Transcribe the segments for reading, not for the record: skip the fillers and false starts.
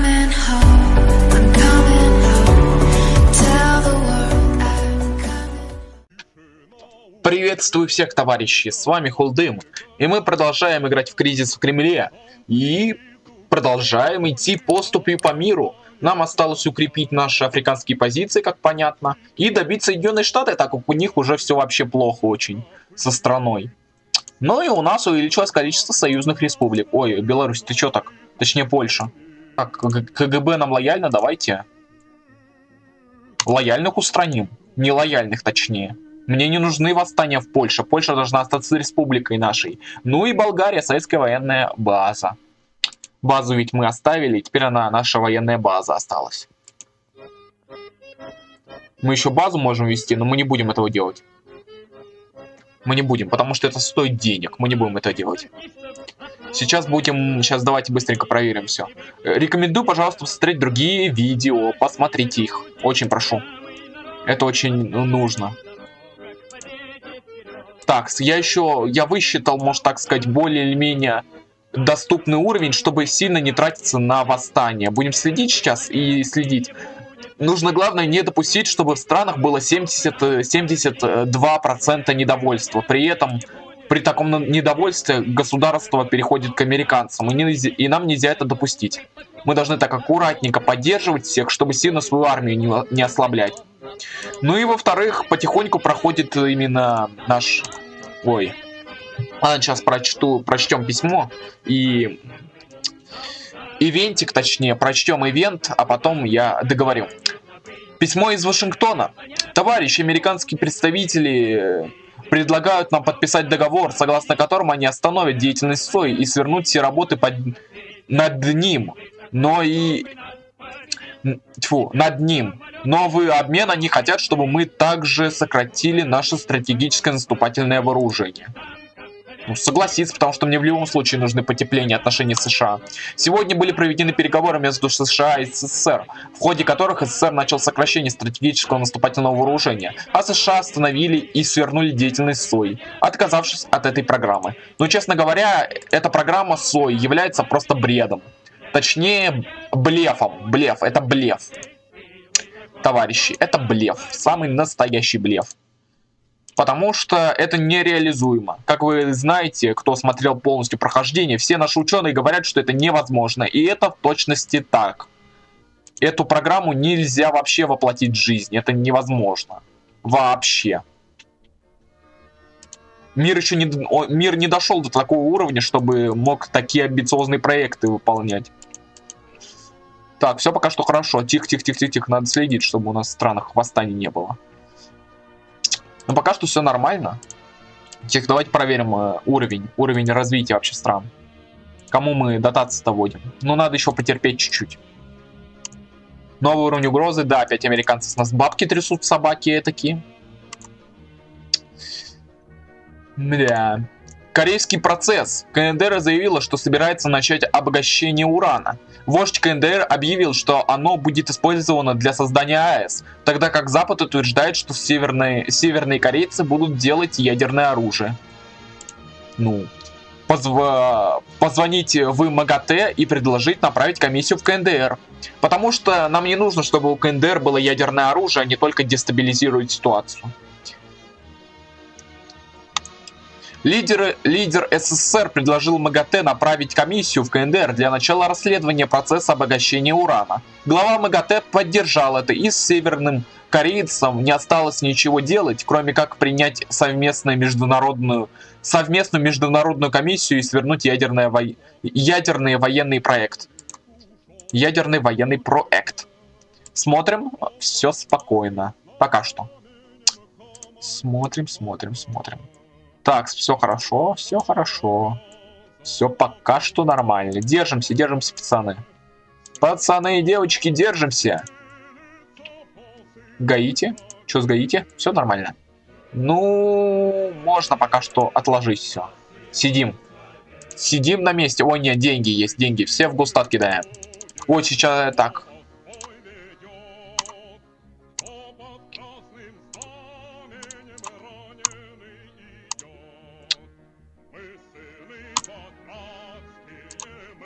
coming home. I'm coming home. Tell the world I'm coming. Приветствую всех, товарищи, с вами Холдым, и мы продолжаем играть в Кризис в Кремле, и продолжаем идти поступью по миру. Нам осталось укрепить наши африканские позиции, как понятно, и добить Соединенные Штаты, так как у них уже все вообще плохо очень со страной. Ну и у нас увеличилось количество союзных республик. Ой, Беларусь, ты чё так? Точнее, Польша. Так, КГБ нам лояльно, давайте. Лояльных устраним. Нелояльных, точнее. Мне не нужны восстания в Польше. Польша должна остаться республикой нашей. Ну и Болгария, советская военная база. Базу ведь мы оставили, теперь она, наша военная база осталась. Мы еще базу можем вести, но мы не будем этого делать. Мы не будем, потому что это стоит денег. Мы не будем это делать. Сейчас давайте быстренько проверим все. Рекомендую, пожалуйста, посмотреть другие видео. Посмотрите их. Очень прошу. Это очень нужно. Так, я высчитал, может так сказать, более или менее доступный уровень, чтобы сильно не тратиться на восстание. Будем следить сейчас и следить. Нужно, главное, не допустить, чтобы в странах было 72% недовольства. При этом, при таком недовольстве, государство переходит к американцам. И нам нельзя это допустить. Мы должны так аккуратненько поддерживать всех, чтобы сильно свою армию не ослаблять. Ну и во-вторых, потихоньку проходит именно наш... Ой. Ладно, сейчас прочтем письмо и... Ивентик, точнее, прочтем ивент, а потом я договорю. Письмо из Вашингтона. Товарищи, американские представители предлагают нам подписать договор, согласно которому они остановят деятельность СОИ и свернут все работы над ним. Над ним. Но в обмен они хотят, чтобы мы также сократили наше стратегическое наступательное вооружение. Ну, согласиться, потому что мне в любом случае нужны потепления отношений с США. Сегодня были проведены переговоры между США и СССР, в ходе которых СССР начал сокращение стратегического наступательного вооружения, а США остановили и свернули деятельность СОИ, отказавшись от этой программы. Но, честно говоря, эта программа СОИ является просто бредом. Точнее, блефом. Блеф, это блеф. Товарищи, это блеф. Самый настоящий блеф. Потому что это нереализуемо. Как вы знаете, кто смотрел полностью прохождение, все наши ученые говорят, что это невозможно. И это в точности так. Эту программу нельзя вообще воплотить в жизнь. Это невозможно. Вообще. Мир не дошел до такого уровня, чтобы мог такие амбициозные проекты выполнять. Так, все пока что хорошо. Тихо. Надо следить, чтобы у нас в странах восстаний не было. Но пока что все нормально. Тихо, давайте проверим уровень развития вообще стран. Кому мы дотации-то вводим? Ну, надо еще потерпеть чуть-чуть. Новый уровень угрозы. Да, опять американцы с нас бабки трясут, собаки такие. Бля. Корейский процесс. КНДР заявила, что собирается начать обогащение урана. Вождь КНДР объявил, что оно будет использовано для создания АЭС, тогда как Запад утверждает, что северные корейцы будут делать ядерное оружие. Ну, позвоните в МАГАТЭ и предложить направить комиссию в КНДР. Потому что нам не нужно, чтобы у КНДР было ядерное оружие, а не только дестабилизировать ситуацию. Лидер СССР предложил МАГАТЭ направить комиссию в КНДР для начала расследования процесса обогащения урана. Глава МАГАТЭ поддержал это, и с северным корейцам не осталось ничего делать, кроме как принять совместную международную комиссию и свернуть ядерный военный проект. Ядерный военный проект. Смотрим, все спокойно. Пока что. Смотрим. Так, все хорошо. Все пока что нормально. Держимся, пацаны. Пацаны и девочки, держимся. Гаити? Что с Гаити? Все нормально. Ну, можно пока что отложить все. Сидим на месте. Ой, нет, деньги есть, деньги. Все в густат кидаем. Ой, сейчас так.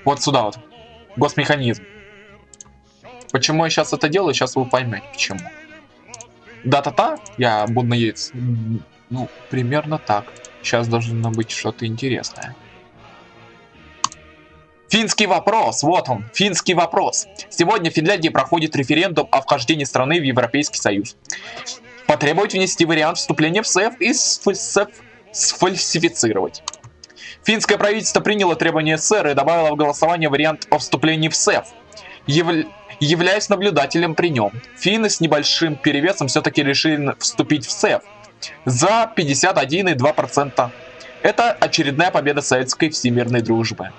Вот сюда вот. Госмеханизм. Почему я сейчас это делаю, сейчас вы поймете почему. Да-та-та, я буду надеяться. Ну, примерно так. Сейчас должно быть что-то интересное. Финский вопрос, вот он, финский вопрос. Сегодня в Финляндии проходит референдум о вхождении страны в Европейский Союз. Потребовать внести вариант вступления в СЭФ и сфальсифицировать. Финское правительство приняло требования СССР и добавило в голосование вариант о вступлении в СЭФ, являясь наблюдателем при нем. Финны с небольшим перевесом все-таки решили вступить в СЭФ за 51,2%. Это очередная победа советской всемирной дружбы.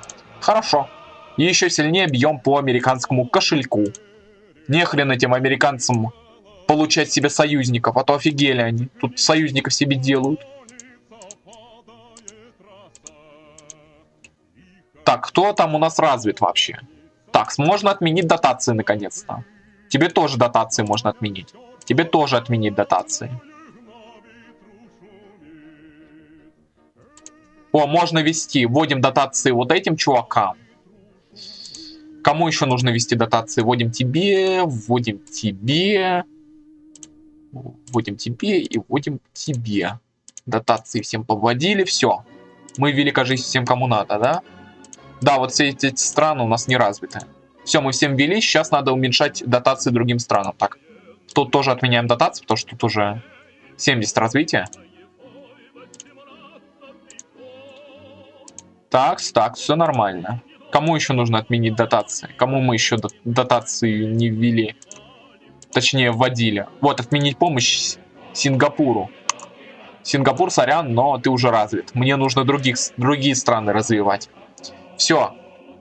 Хорошо. И еще сильнее бьем по американскому кошельку. Нехрен этим американцам получать себе союзников, а то офигели они. Тут союзников себе делают. Так, кто там у нас развит вообще? Так, можно отменить дотации наконец-то. Тебе тоже дотации можно отменить. Тебе тоже отменить дотации. О, можно ввести. Вводим дотации вот этим чувакам. Кому еще нужно ввести дотации? Вводим тебе, вводим тебе, вводим тебе и вводим тебе. Дотации всем повводили, все. Мы ввели, кажется, всем, кому надо, да? Да, вот все эти страны у нас не развиты. Все, мы всем ввели, сейчас надо уменьшать дотации другим странам. Так, тут тоже отменяем дотации, потому что тут уже 70 развития. Так, все нормально. Кому еще нужно отменить дотации? Кому мы еще дотации не ввели? Точнее, вводили. Вот, отменить помощь Сингапуру. Сингапур, сорян, но ты уже развит. Мне нужно другие страны развивать. Все.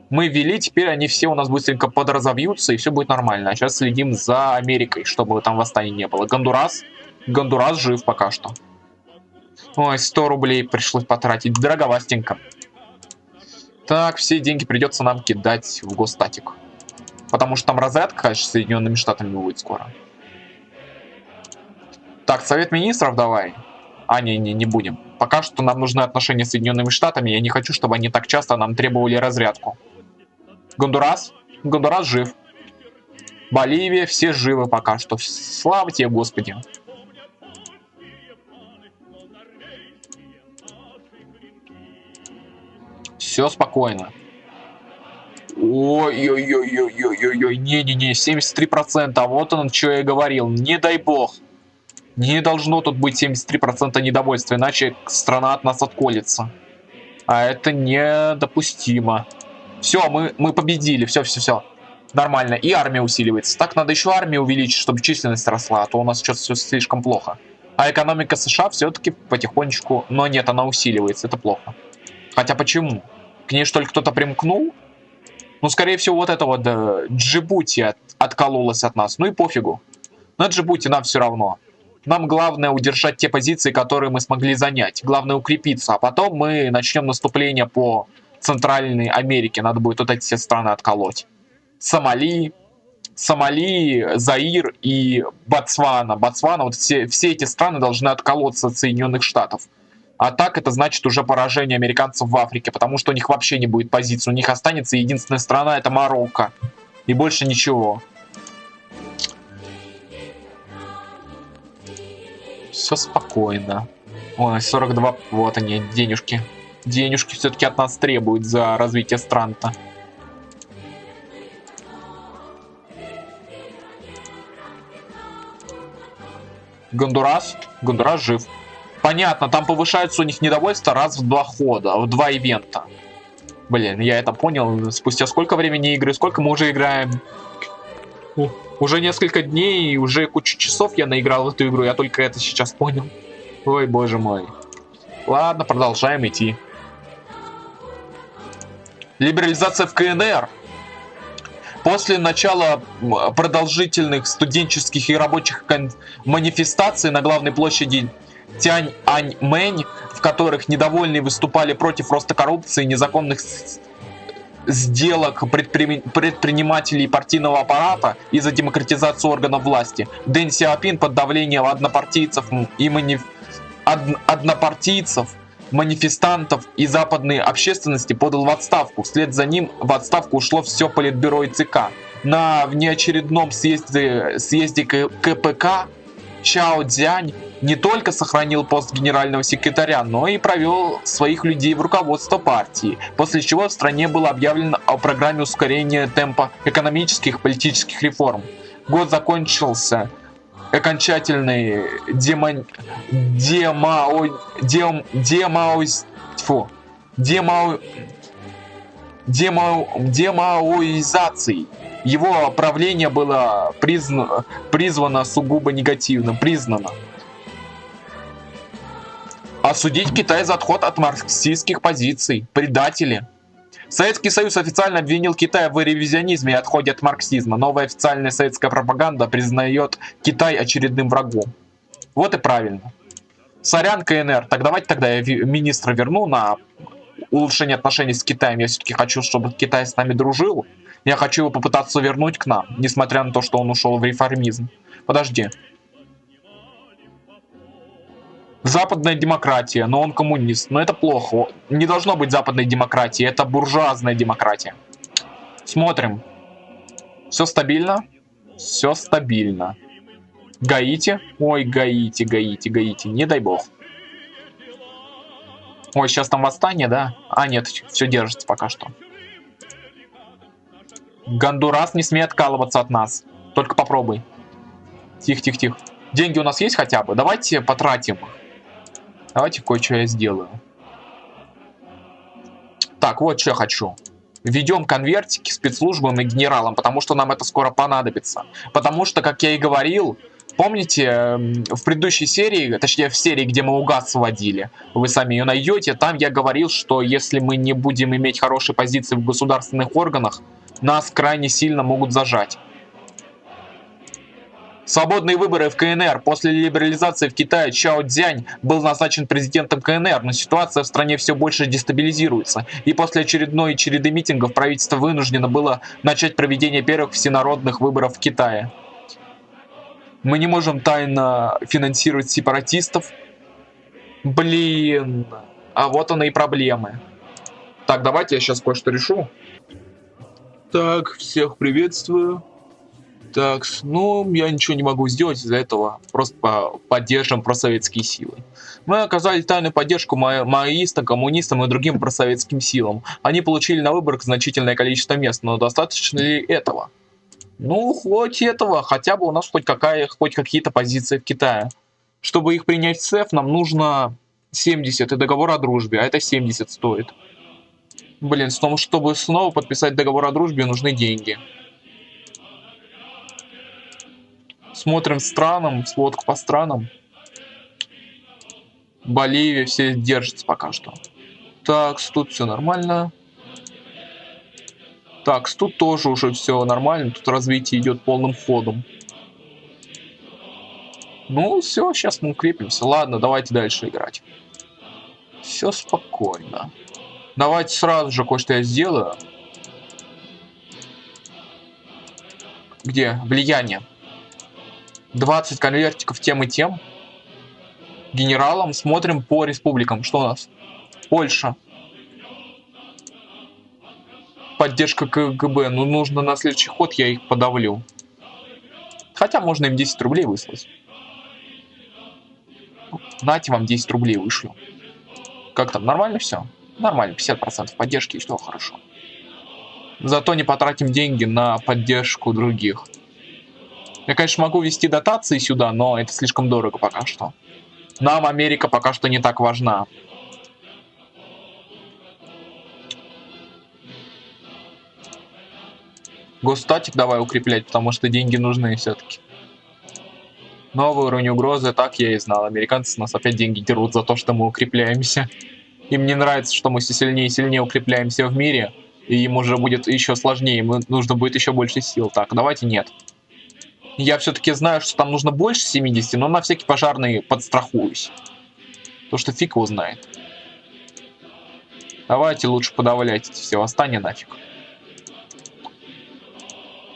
Мы ввели, теперь они все у нас быстренько подразовьются, и все будет нормально. А сейчас следим за Америкой, чтобы там восстаний не было. Гондурас жив пока что. Ой, 100 рублей пришлось потратить. Дороговастенько. Так, все деньги придется нам кидать в госстатик. Потому что там разрядка, конечно, с Соединенными Штатами будет скоро. Так, Совет Министров давай. А, не будем. Пока что нам нужны отношения с Соединенными Штатами. Я не хочу, чтобы они так часто нам требовали разрядку. Гондурас жив. Боливия, все живы пока что. Слава тебе, Господи. Все спокойно. Ой-ой-ой-ой-ой-ой-ой. Не-не-не, 73%. А вот он, что я говорил. Не дай бог. Не должно тут быть 73% недовольства, иначе страна от нас отколется. А это недопустимо. Все, мы победили. Все. Нормально. И армия усиливается. Так, надо еще армию увеличить, чтобы численность росла, а то у нас сейчас все слишком плохо. А экономика США все-таки потихонечку... Но нет, она усиливается, это плохо. Хотя почему? К ней что ли кто-то примкнул? Ну, скорее всего, вот это вот Джибути откололась от нас. Ну и пофигу. На Джибути нам все равно. Нам главное удержать те позиции, которые мы смогли занять. Главное укрепиться. А потом мы начнем наступление по Центральной Америке. Надо будет вот эти все страны отколоть. Сомали, Заир и Ботсвана. Вот все эти страны должны отколоться от Соединенных Штатов. А так это значит уже поражение американцев в Африке, потому что у них вообще не будет позиции. У них останется единственная страна, это Марокко. И больше ничего. Все спокойно. Ой, 42, вот они, денежки. Денежки все-таки от нас требуют за развитие стран-то. Гондурас жив. Понятно, там повышается у них недовольство раз в 2 хода, в 2 ивента. Блин, я это понял. Спустя сколько времени игры, сколько мы уже играем? Уже несколько дней, уже кучу часов я наиграл в эту игру, я только это сейчас понял. Ой, боже мой. Ладно, продолжаем идти. Либерализация в КНР. После начала продолжительных студенческих и рабочих манифестаций на главной площади Тяньаньмэнь, в которых недовольные выступали против роста коррупции, незаконных сделок предпринимателей и партийного аппарата и за демократизацию органов власти, Дэн Сяопин под давлением однопартийцев, манифестантов и западной общественности подал в отставку. Вслед за ним в отставку ушло все политбюро и ЦК. на внеочередном съезде КПК Чао Цзянь не только сохранил пост генерального секретаря, но и провел своих людей в руководство партии, после чего в стране было объявлено о программе ускорения темпа экономических и политических реформ. Год закончился окончательной демаоизацией. Его правление было призвано сугубо негативным. Осудить Китай за отход от марксистских позиций. Предатели. Советский Союз официально обвинил Китай в ревизионизме и отходе от марксизма. Новая официальная советская пропаганда признает Китай очередным врагом. Вот и правильно. Сорян, КНР. Так давайте тогда я министра верну на улучшение отношений с Китаем. Я все-таки хочу, чтобы Китай с нами дружил. Я хочу его попытаться вернуть к нам, несмотря на то, что он ушел в реформизм. Подожди. Западная демократия, но он коммунист. Но это плохо. Не должно быть западной демократии. Это буржуазная демократия. Смотрим. Все стабильно? Все стабильно. Гаити? Ой, Гаити. Не дай бог. Ой, сейчас там восстание, да? А, нет, все держится пока что. Гондурас не смеет откалываться от нас. Только попробуй. Тихо. Деньги у нас есть хотя бы? Давайте потратим. Давайте кое-что я сделаю. Так, вот что я хочу. Введем конвертики спецслужбам и генералам, потому что нам это скоро понадобится. Потому что, как я и говорил, помните, в предыдущей серии, точнее в серии, где мы УГАС вводили, вы сами ее найдете, там я говорил, что если мы не будем иметь хорошие позиции в государственных органах, нас крайне сильно могут зажать. Свободные выборы в КНР. После либерализации в Китае Чао Цзянь был назначен президентом КНР, но ситуация в стране все больше дестабилизируется. И после очередной череды митингов правительство вынуждено было начать проведение первых всенародных выборов в Китае. Мы не можем тайно финансировать сепаратистов. Блин. А вот она и проблемы. Так, давайте я сейчас кое-что решу. Так, всех приветствую. Так, ну, я ничего не могу сделать из-за этого. Просто поддержим просоветские силы. Мы оказали тайную поддержку маоистам, коммунистам и другим просоветским силам. Они получили на выборах значительное количество мест, но достаточно ли этого? Ну, хоть этого, хотя бы у нас хоть какие-то позиции в Китае. Чтобы их принять в СЭФ, нам нужно 70 и договор о дружбе, а это 70 стоит. Блин, чтобы снова подписать договор о дружбе, нужны деньги. Смотрим странам, сводку по странам. Боливия все держится пока что. Так, тут все нормально. Так, тут тоже уже все нормально. Тут развитие идет полным ходом. Ну, все, сейчас мы укрепимся. Ладно, давайте дальше играть. Все спокойно. Давайте сразу же кое-что я сделаю. Где? Влияние. 20 конвертиков тем и тем. Генералам. Смотрим по республикам. Что у нас? Польша. Поддержка КГБ. Ну, нужно на следующий ход я их подавлю. Хотя можно им 10 рублей выслать. Нате вам 10 рублей вышлю. Как там? Нормально все? Нормально. 50% поддержки и что хорошо. Зато не потратим деньги на поддержку других. Я, конечно, могу ввести дотации сюда, но это слишком дорого пока что. Нам Америка пока что не так важна. Госстатик давай укреплять, потому что деньги нужны все-таки. Новый уровень угрозы, так я и знал. Американцы с нас опять деньги дерут за то, что мы укрепляемся. Им не нравится, что мы все сильнее и сильнее укрепляемся в мире. И им уже будет еще сложнее, им нужно будет еще больше сил. Так, давайте нет. Я все-таки знаю, что там нужно больше 70, но на всякий пожарный подстрахуюсь. То, что фиг его знает. Давайте лучше подавлять эти все восстания нафиг.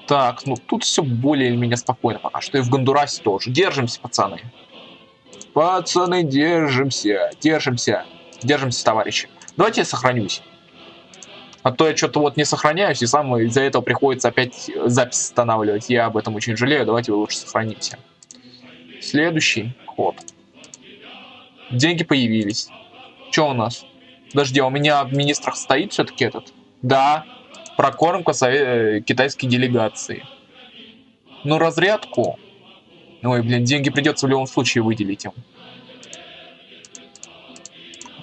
Так, ну тут все более или менее спокойно пока что. И в Гондурасе тоже. Держимся, пацаны. Пацаны, держимся. Держимся, товарищи. Давайте я сохранюсь. А то я что-то вот не сохраняюсь, и сам из-за этого приходится опять запись останавливать. Я об этом очень жалею, давайте вы лучше сохраните. Следующий ход. Деньги появились. Что у нас? Подожди, а у меня в министрах стоит все-таки этот? Да, прокормка китайской делегации. Ну, разрядку. Ой, блин, деньги придется в любом случае выделить им.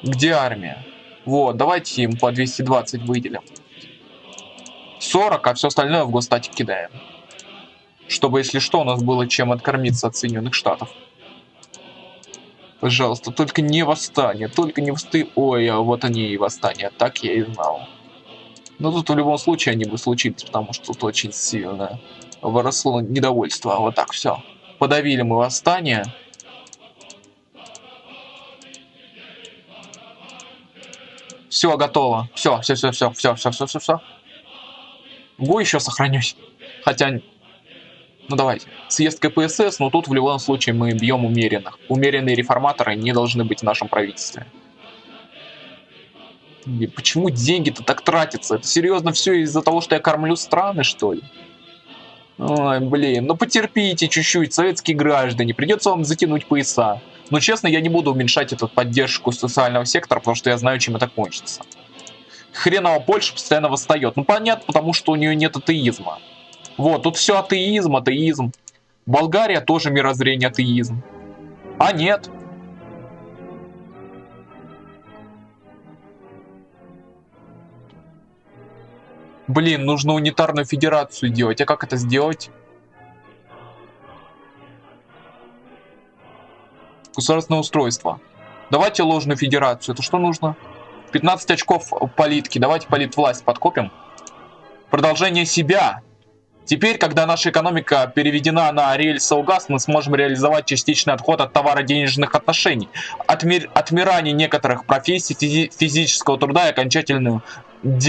Где армия? Вот, давайте им по 220 выделим. 40, а все остальное в госстате кидаем. Чтобы, если что, у нас было чем откормиться от Соединенных Штатов. Пожалуйста, только не восстание, только не восстание. Ой, а вот они и восстания, так я и знал. Но тут в любом случае они бы случились, потому что тут очень сильно выросло недовольство. Вот так, все. Подавили мы восстание. Все, готово. Все. Го еще сохранюсь. Хотя, ну давайте. Съезд КПСС, но тут в любом случае мы бьем умеренных. Умеренные реформаторы не должны быть в нашем правительстве. И почему деньги-то так тратятся? Это серьезно все из-за того, что я кормлю страны, что ли? Ой, блин, ну потерпите чуть-чуть, советские граждане, придется вам затянуть пояса. Но честно, я не буду уменьшать эту поддержку социального сектора, потому что я знаю, чем это кончится. Хреново Польша постоянно восстает. Ну понятно, потому что у нее нет атеизма. Вот, тут все атеизм, атеизм. Болгария тоже мирозрение атеизм. А нет. Блин, нужно унитарную федерацию делать. А как это сделать? Государственное устройство. Давайте ложную федерацию. Это что нужно? 15 очков политики. Давайте политвласть подкопим. Продолжение себя. Теперь, когда наша экономика переведена на рельсы УГАЗ, мы сможем реализовать частичный отход от товаро-денежных отношений, отмирание некоторых профессий физического труда и окончательную Да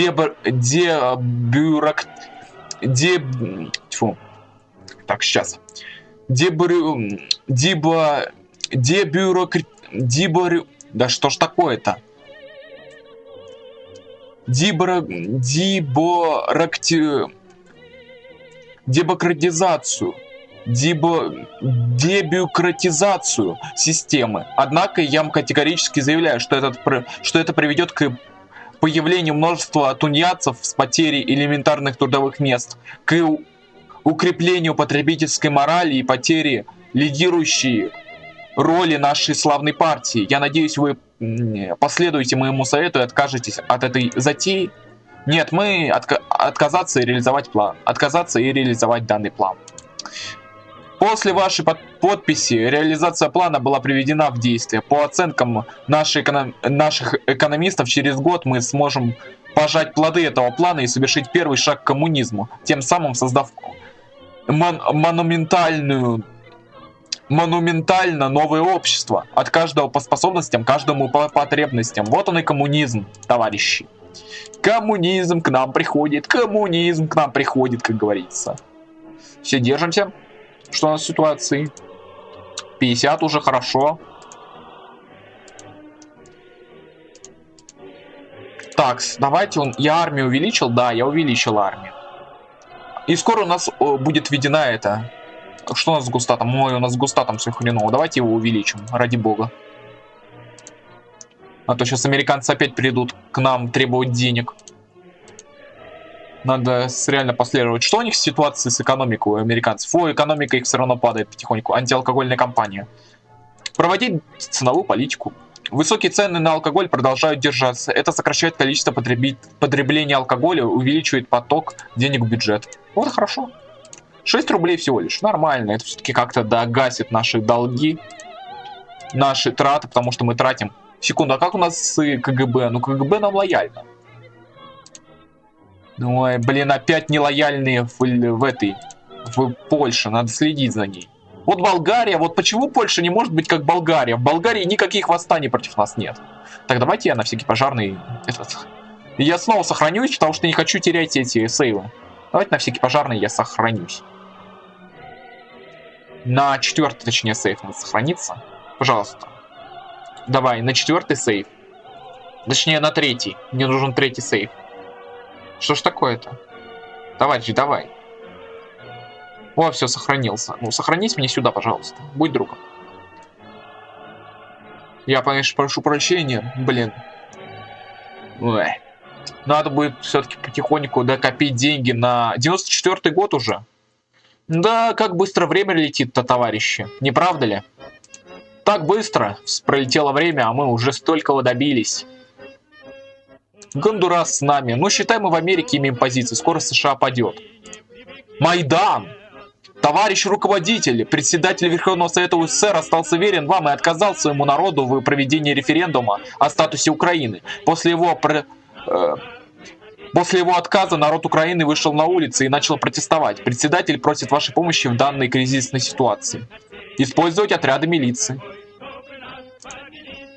что ж такое-то? Дебюрократизацию системы. Однако я категорически заявляю, что это приведет к появлению множества тунеядцев с потерей элементарных трудовых мест, к укреплению потребительской морали и потере лидирующей роли нашей славной партии. Я надеюсь, вы последуете моему совету и откажетесь от этой затеи. Нет, мы отказаться и реализовать план. Отказаться и реализовать данный план. После вашей подписи реализация плана была приведена в действие. По оценкам наших экономистов, через год мы сможем пожать плоды этого плана и совершить первый шаг к коммунизму, тем самым создав монументально новое общество, от каждого по способностям, каждому по потребностям. Вот он и коммунизм, товарищи. Коммунизм к нам приходит, как говорится. Все держимся. Что у нас в ситуации? 50 уже хорошо. Так, давайте я армию увеличил. Да, я увеличил армию. И скоро у нас будет введена это. Что у нас с густатом? Ой, у нас с густатом все хреново. Давайте его увеличим, ради бога. А то сейчас американцы опять придут к нам требовать денег. Надо реально последовать. Что у них с ситуацией с экономикой у американцев? Экономика их все равно падает потихоньку. Антиалкогольная кампания. Проводить ценовую политику. Высокие цены на алкоголь продолжают держаться. Это сокращает количество потребления алкоголя, увеличивает поток денег в бюджет. Вот хорошо. 6 рублей всего лишь. Нормально. Это все-таки как-то догасит наши долги, наши траты, потому что мы тратим. Секунду, а как у нас с КГБ? Ну, КГБ нам лояльно. Ой, блин, опять нелояльные в Польше. Надо следить за ней. Вот Болгария. Вот почему Польша не может быть как Болгария? В Болгарии никаких восстаний против нас нет. Так, давайте я на всякий пожарный... Я снова сохранюсь, потому что не хочу терять эти сейвы. Давайте на всякий пожарный я сохранюсь. На 4-й, точнее, сейв надо сохраниться. Пожалуйста. Давай, на 4-й сейв. Точнее, на 3-й. Мне нужен 3-й сейв. Что ж такое-то? Товарищ, давай. О, все, сохранился. Ну, сохранись мне сюда, пожалуйста. Будь другом. Я, конечно, прошу прощения, блин. Ой. Надо будет все-таки потихоньку докопить деньги на 94-й год уже. Да, как быстро время летит-то, товарищи. Не правда ли? Так быстро пролетело время, а мы уже столького добились. Гондурас с нами. Ну, считай, мы в Америке имеем позиции. Скоро США падет. Майдан! Товарищ руководитель, председатель Верховного Совета УССР остался верен вам и отказал своему народу в проведении референдума о статусе Украины. После его отказа народ Украины вышел на улицы и начал протестовать. Председатель просит вашей помощи в данной кризисной ситуации. Использовать отряды милиции.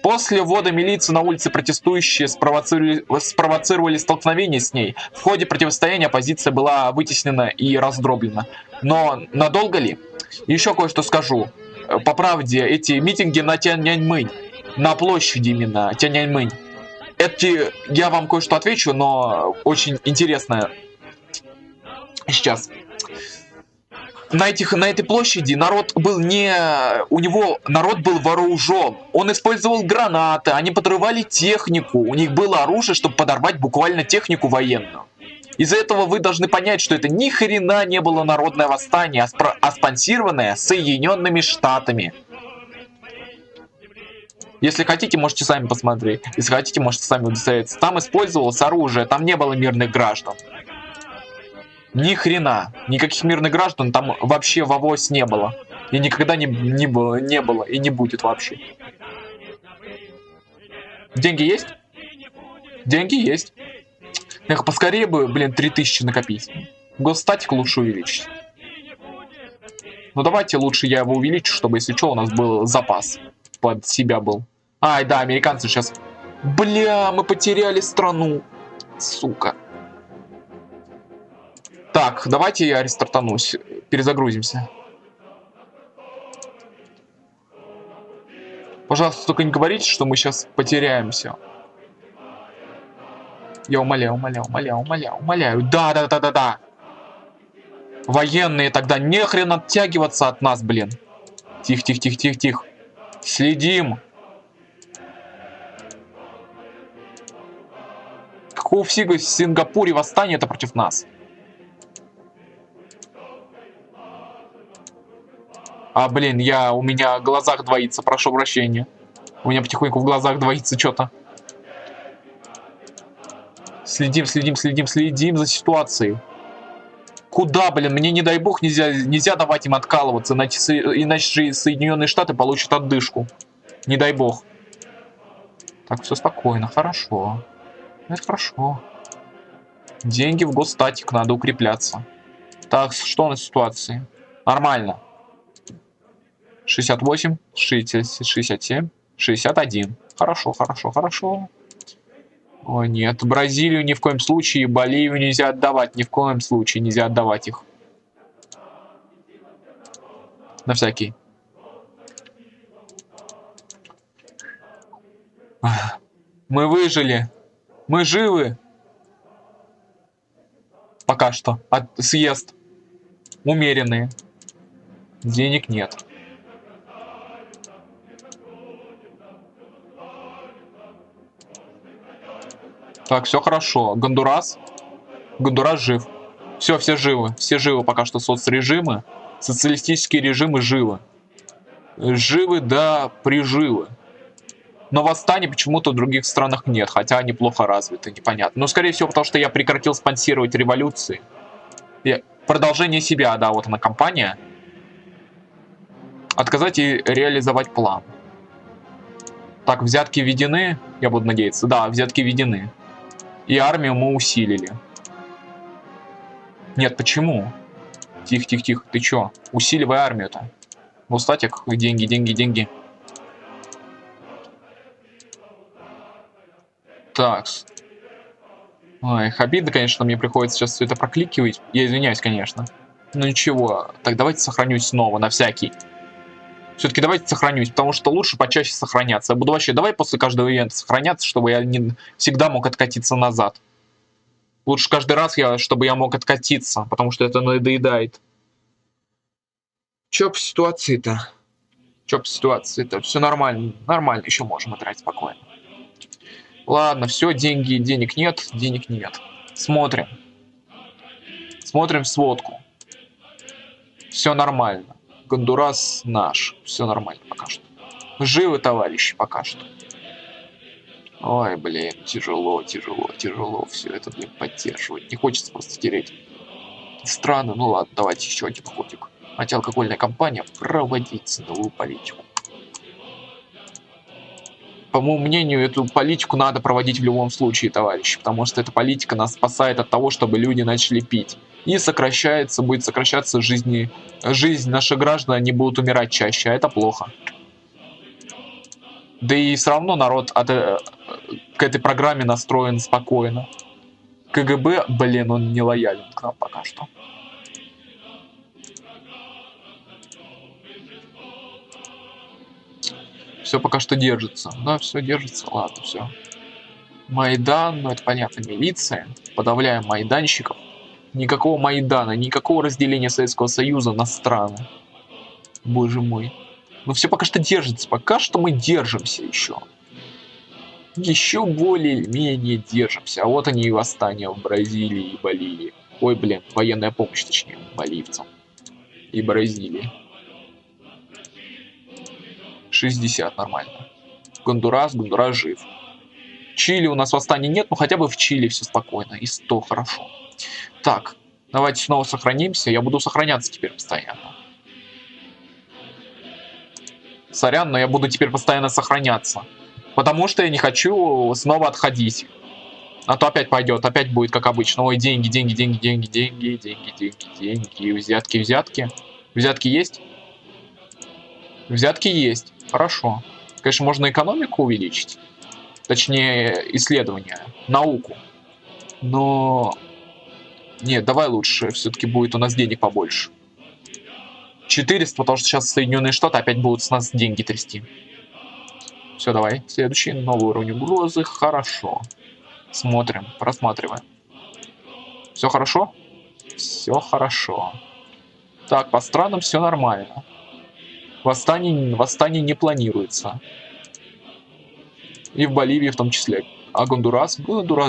После ввода милиции на улице протестующие спровоцировали столкновение с ней. В ходе противостояния оппозиция была вытеснена и раздроблена. Но надолго ли? Еще кое-что скажу. По правде, эти митинги на Тяньаньмэнь, на площади именно Тяньаньмэнь, я вам кое-что отвечу, но очень интересно сейчас. На этой площади народ был народ был вооружен. Он использовал гранаты, они подрывали технику. У них было оружие, чтобы подорвать буквально технику военную. Из-за этого вы должны понять, что это ни хрена не было народное восстание, а спонсированное Соединенными Штатами. Если хотите, можете сами посмотреть. Если хотите, можете сами удостовериться. Там использовалось оружие, там не было мирных граждан. Ни хрена. Никаких мирных граждан там вообще в авось не было. И никогда не было и не будет вообще. Деньги есть? Деньги есть. Эх, поскорее бы, блин, 3000 накопить. Госстатик лучше увеличить. Ну давайте лучше я его увеличу, чтобы, если что, у нас был запас. Под себя был. Ай, да, американцы сейчас... Бля, мы потеряли страну. Сука. Так, давайте я рестартанусь. Перезагрузимся. Пожалуйста, только не говорите, что мы сейчас потеряемся. Я умоляю. Да. Военные тогда нехрен оттягиваться от нас, блин. Тихо. Следим. Какого фига в Сингапуре восстание-то против нас? А, блин, у меня в глазах двоится, прошу прощения. У меня потихоньку в глазах двоится что-то. Следим за ситуацией. Куда, блин? Мне, не дай бог, нельзя давать им откалываться, иначе Соединенные Штаты получат отдышку. Не дай бог. Так, все спокойно, хорошо. Это хорошо. Деньги в госстатик, надо укрепляться. Так, что у нас в ситуации? Нормально. 68, 67, 61. Хорошо. Ой, нет, Бразилию ни в коем случае, Боливию нельзя отдавать, ни в коем случае нельзя отдавать их. На всякий. Мы выжили. Мы живы. Пока что. Съезд. Умеренные. Денег нет. Так, все хорошо. Гондурас жив. Все живы. Все живы пока что соцрежимы. Социалистические режимы живы. Живы, да, приживы. Но восстаний почему-то в других странах нет, хотя они плохо развиты, непонятно. Но, скорее всего, потому что я прекратил спонсировать революции. Продолжение себя, да, вот она компания. Отказать и реализовать план. Так, взятки введены, я буду надеяться. Да, взятки введены. И армию мы усилили. Нет, почему? Тихо. Ты чё? Усиливай армию-то. Ну, статик, деньги. Так. Ой, обидно, конечно, мне приходится сейчас все это прокликивать. Я извиняюсь, конечно. Ну ничего. Так, давайте сохранюсь снова, на всякий. Все-таки давайте сохранюсь, потому что лучше почаще сохраняться. Я буду вообще, давай после каждого ивента сохраняться, чтобы я не всегда мог откатиться назад. Лучше каждый раз, чтобы я мог откатиться, потому что это надоедает. Чё по ситуации-то? Чё по ситуации-то? Все нормально. Нормально, еще можем играть спокойно. Ладно, все, денег нет, денег нет. Смотрим. Смотрим в сводку. Все нормально. Гондурас наш. Все нормально пока что. Живы, товарищи, пока что. Ой, блин, тяжело все это, блин, поддерживать. Не хочется просто тереть. Странно, ну ладно, давайте еще один ходик. Антиалкогольная компания проводить ценовую политику. По моему мнению, эту политику надо проводить в любом случае, товарищи, потому что эта политика нас спасает от того, чтобы люди начали пить. И будет сокращаться жизнь наших граждан, они будут умирать чаще, а это плохо. Да и все равно народ к этой программе настроен спокойно. КГБ, блин, он не лоялен к нам пока что. Все пока что держится. Да, все держится. Ладно, все. Майдан, ну это понятно, милиция. Подавляем майданщиков. Никакого Майдана, никакого разделения Советского Союза на страны. Боже мой. Но все пока что держится. Пока что мы держимся еще. Еще более-менее держимся. А вот они и восстания в Бразилии и Боливии. Ой, блин, военная помощь, точнее, боливцам. И Бразилии. 60 нормально. Гондурас жив. Чили у нас восстания нет, но хотя бы в Чили все спокойно. И 100 хорошо. Так, давайте снова сохранимся. Я буду сохраняться теперь постоянно. Сорян, но я буду теперь постоянно сохраняться. Потому что я не хочу снова отходить. А то опять пойдет, опять будет как обычно. Ой, деньги. Взятки. Взятки есть? Взятки есть. Хорошо. Конечно, можно экономику увеличить. Точнее, исследования. Науку. Но... Нет, давай лучше. Все-таки будет у нас денег побольше. 400, потому что сейчас Соединенные Штаты опять будут с нас деньги трясти. Все, давай. Следующий. Новый уровень угрозы. Хорошо. Смотрим, просматриваем. Все хорошо? Все хорошо. Так, по странам все нормально. Восстание не планируется. И в Боливии в том числе. А Гондурас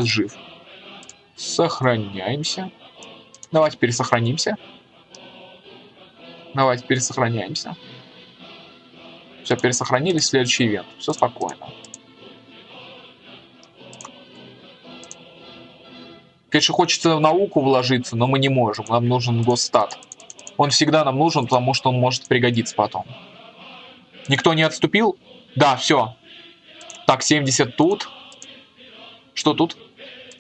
жив. Сохраняемся. Давайте пересохранимся. Давайте пересохраняемся. Все, пересохранились. Следующий ивент. Все спокойно. Конечно, хочется в науку вложиться, но мы не можем. Нам нужен госстат. Он всегда нам нужен, потому что он может пригодиться потом. Никто не отступил? Да, все. Так, 70 тут. Что тут?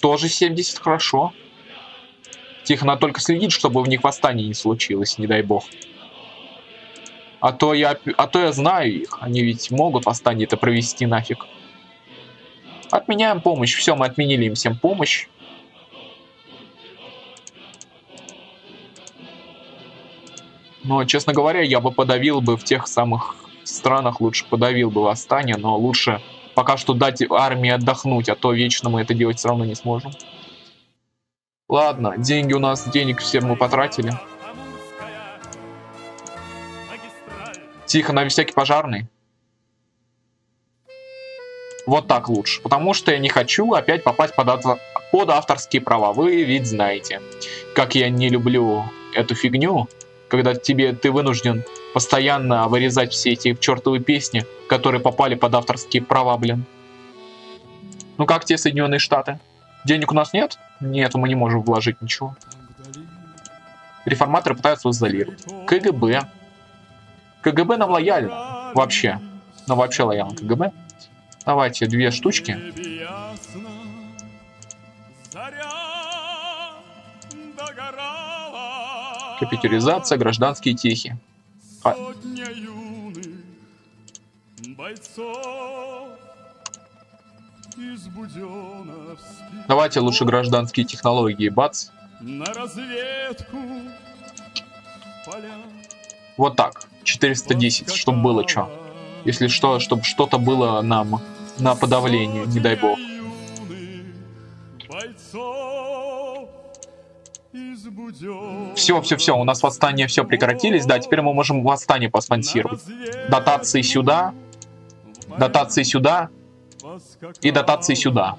Тоже 70, хорошо. Тихо, надо только следить, чтобы в них восстание не случилось, не дай бог. А то я знаю их. Они ведь могут восстание-то провести нафиг. Отменяем помощь. Все, мы отменили им всем помощь. Но, честно говоря, я бы подавил бы в тех самых странах, лучше подавил бы восстание, но лучше пока что дать армии отдохнуть, а то вечно мы это делать все равно не сможем. Ладно, денег все мы потратили. Тихо, на всякий пожарный. Вот так лучше, потому что я не хочу опять попасть под авторские права. Вы ведь знаете, как я не люблю эту фигню, когда ты вынужден постоянно вырезать все эти чертовы песни, которые попали под авторские права, блин. Ну как те Соединенные Штаты? Денег у нас нет? Нет, мы не можем вложить ничего. Реформаторы пытаются изолировать. КГБ. КГБ нам лояльно. Вообще. Ну вообще лояльно КГБ. Давайте 2 штучки. Компьютеризация, гражданские тихи. Давайте лучше гражданские технологии, бац. Вот так, 410, чтобы было что. Если что, чтобы что-то было нам на подавление, не дай бог. Все, у нас восстания все прекратились, да, теперь мы можем восстание поспонсировать. Дотации сюда и дотации сюда.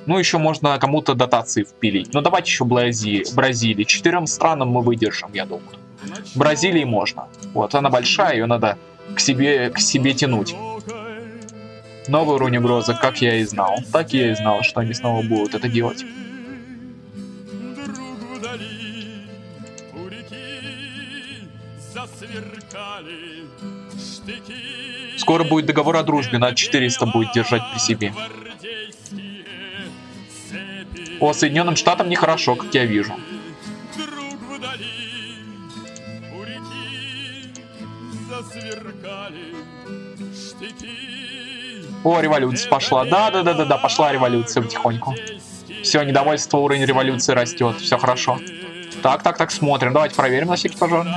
Ну, еще можно кому-то дотации впилить. Ну, давайте еще Бразилии. 4 странам мы выдержим, я думаю. Бразилии можно. Вот, она большая, ее надо к себе тянуть. Новый уровень угрозы, как я и знал. Так я и знал, что они снова будут это делать. Скоро будет договор о дружбе, надо 400 будет держать при себе. О, Соединенным Штатам нехорошо, как я вижу. О, революция пошла. Да, пошла революция потихоньку. Все, недовольство, уровень революции растет. Все хорошо. Так, смотрим. Давайте проверим на всякий пожарный.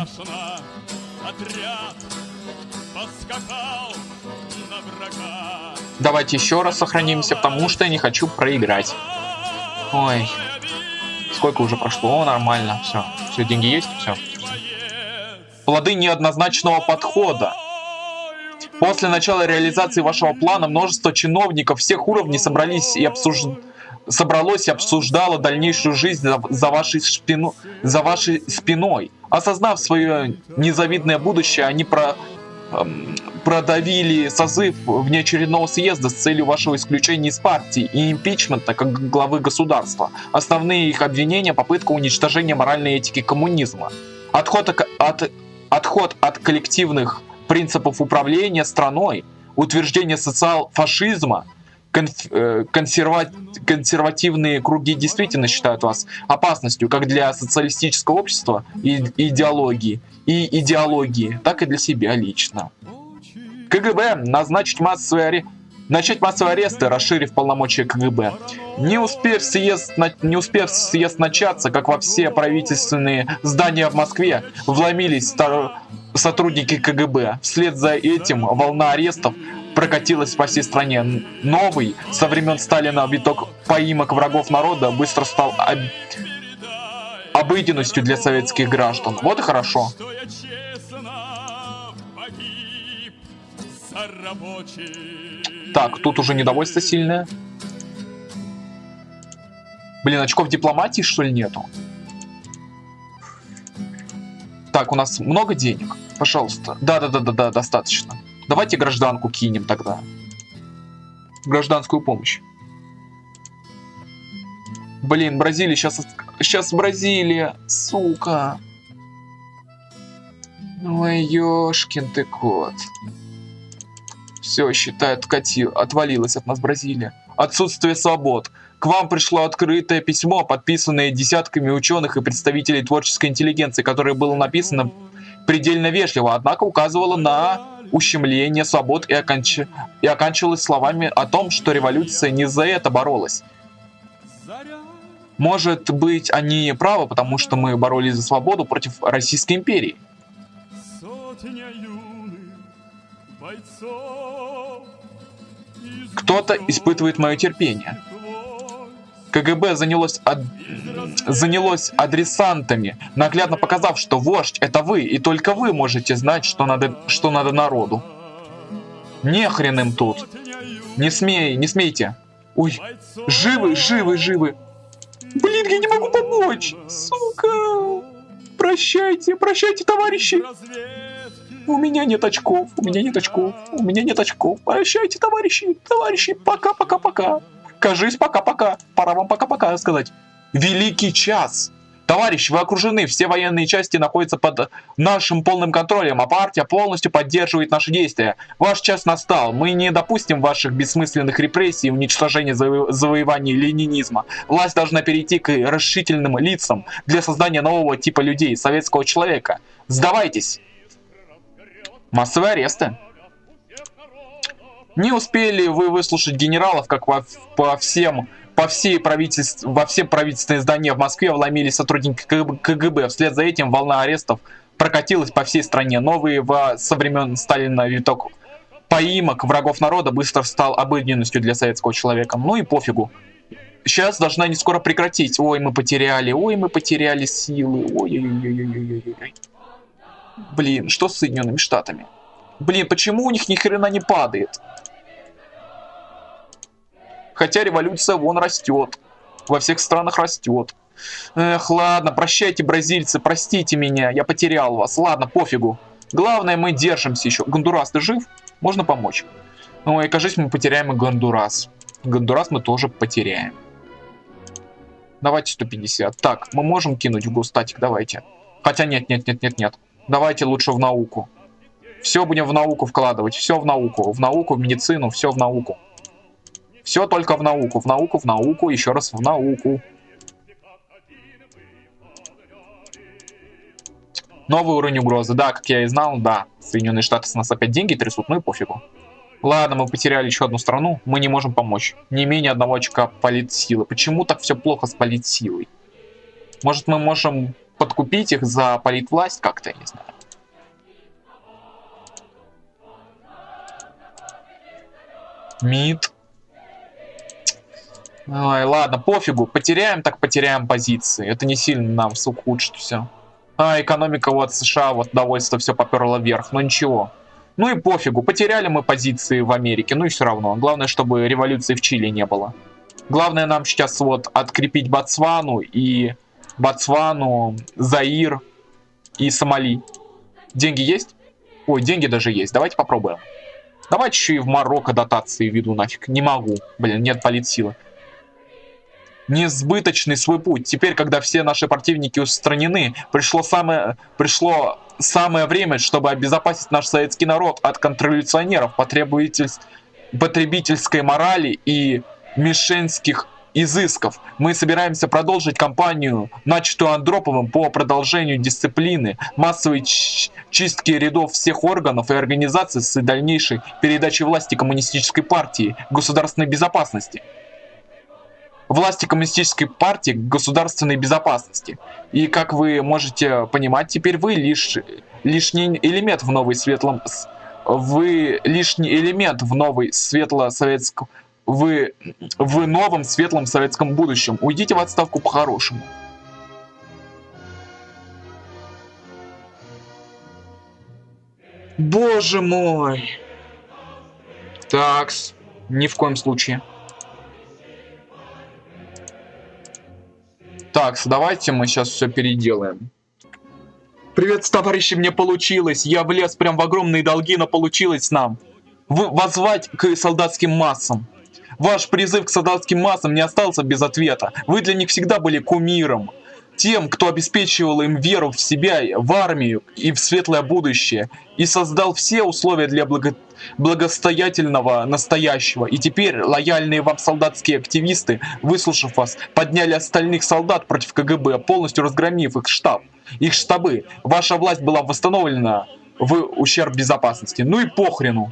Давайте еще раз сохранимся, потому что я не хочу проиграть. Ой. Сколько уже прошло? О, нормально. Все, деньги есть? Все. Плоды неоднозначного подхода. После начала реализации вашего плана множество чиновников всех уровней собралось и обсуждало дальнейшую жизнь за вашей спиной. Осознав свое незавидное будущее, они продавили созыв внеочередного съезда с целью вашего исключения из партии и импичмента как главы государства. Основные их обвинения — попытка уничтожения моральной этики коммунизма, отход от коллективных принципов управления страной, утверждение социал-фашизма. Консервативные круги действительно считают вас опасностью как для социалистического общества и идеологии, так и для себя лично. КГБ начать массовые аресты, расширив полномочия КГБ. Не успев съезд начаться, как во все правительственные здания в Москве вломились сотрудники КГБ. Вслед за этим волна арестов прокатилась по всей стране. Новый, со времен Сталина, виток поимок врагов народа быстро стал обыденностью для советских граждан. Вот и хорошо. Так, тут уже недовольство сильное. Блин, очков дипломатии, что ли, нету? Так, у нас много денег? Пожалуйста. Да, достаточно. Давайте гражданку кинем тогда. Гражданскую помощь. Блин, Бразилия, сейчас Бразилия, сука. Ой, ёшкин ты кот. Все, считай, отвалилась от нас Бразилия. Отсутствие свобод. К вам пришло открытое письмо, подписанное десятками ученых и представителей творческой интеллигенции, которое было написано предельно вежливо, однако указывало на ущемление свобод и оканчивалось словами о том, что революция не за это боролась. Может быть, они правы, потому что мы боролись за свободу против Российской империи. Кто-то испытывает мое терпение. КГБ занялось адресантами, наглядно показав, что вождь — это вы, и только вы можете знать, что надо народу. Не хрен им тут. Не смейте. Ой, живы. Блин, я не могу помочь. Сука. Прощайте, товарищи. У меня нет очков. Прощайте, товарищи. Пока. Кажись, пока. Пора вам пока сказать. Великий час. Товарищи, вы окружены. Все военные части находятся под нашим полным контролем, а партия полностью поддерживает наши действия. Ваш час настал. Мы не допустим ваших бессмысленных репрессий и уничтожения завоеваний ленинизма. Власть должна перейти к решительным лицам для создания нового типа людей, советского человека. Сдавайтесь. Массовые аресты. Не успели вы выслушать генералов, как во все правительственные здания в Москве вломились сотрудники КГБ. Вслед за этим волна арестов прокатилась по всей стране. Новый со времен Сталина виток поимок врагов народа быстро стал обыденностью для советского человека. Ну и пофигу. Сейчас должна не скоро прекратить. Ой, мы потеряли силы. Ой-ой-ой-ой-ой-ой. Блин, что с Соединенными Штатами? Блин, почему у них ни хрена не падает? Хотя революция вон растет. Во всех странах растет. Эх, ладно, прощайте, бразильцы, простите меня, я потерял вас. Ладно, пофигу. Главное, мы держимся еще. Гондурас, ты жив? Можно помочь? Ой, кажется, мы потеряем и Гондурас. Гондурас мы тоже потеряем. Давайте 150. Так, мы можем кинуть в гостатик, давайте. Хотя нет. Давайте лучше в науку. Все будем в науку вкладывать, все в науку. В науку, в медицину, все в науку. Все только в науку, еще раз в науку. Новый уровень угрозы. Да, как я и знал, да. Соединенные Штаты с нас опять деньги трясут, ну и пофигу. Ладно, мы потеряли еще одну страну, мы не можем помочь. Не менее одного очка политсилы. Почему так все плохо с политсилой? Может, мы можем подкупить их за политвласть как-то, я не знаю. МИД. Ой, ладно, пофигу. Потеряем, так потеряем позиции. Это не сильно нам ухудшит все. А, экономика вот США, вот довольство все поперло вверх. Но ничего. Ну и пофигу. Потеряли мы позиции в Америке. Ну и все равно. Главное, чтобы революции в Чили не было. Главное нам сейчас вот открепить Ботсвану, Заир и Сомали. Деньги есть? Ой, деньги даже есть. Давайте попробуем. Давайте еще и в Марокко дотации введу нафиг. Не могу. Блин, нет политсилы. Несбыточный свой путь. Теперь, когда все наши противники устранены, пришло самое время, чтобы обезопасить наш советский народ от контрреволюционеров, потребительской морали и мишенских изысков. Мы собираемся продолжить кампанию, начатую Андроповым по продолжению дисциплины, массовой чистки рядов всех органов и организаций с дальнейшей передачей власти коммунистической партии государственной безопасности. Власти коммунистической партии государственной безопасности. И, как вы можете понимать, теперь вы лишний элемент в новой светлом... Вы лишний элемент в новой светло-советском... Вы в новом светлом советском будущем. Уйдите в отставку по-хорошему. Боже мой. Такс. Ни в коем случае. Так, давайте мы сейчас все переделаем. Привет, товарищи, мне получилось. Я влез прям в огромные долги, но получилось нам. Воззвать к солдатским массам. Ваш призыв к солдатским массам не остался без ответа. Вы для них всегда были кумиром. Тем, кто обеспечивал им веру в себя, в армию и в светлое будущее. И создал все условия для благостоятельного настоящего. И теперь лояльные вам солдатские активисты, выслушав вас, подняли остальных солдат против КГБ, полностью разгромив их штабы. Ваша власть была восстановлена в ущерб безопасности. Ну и похрену.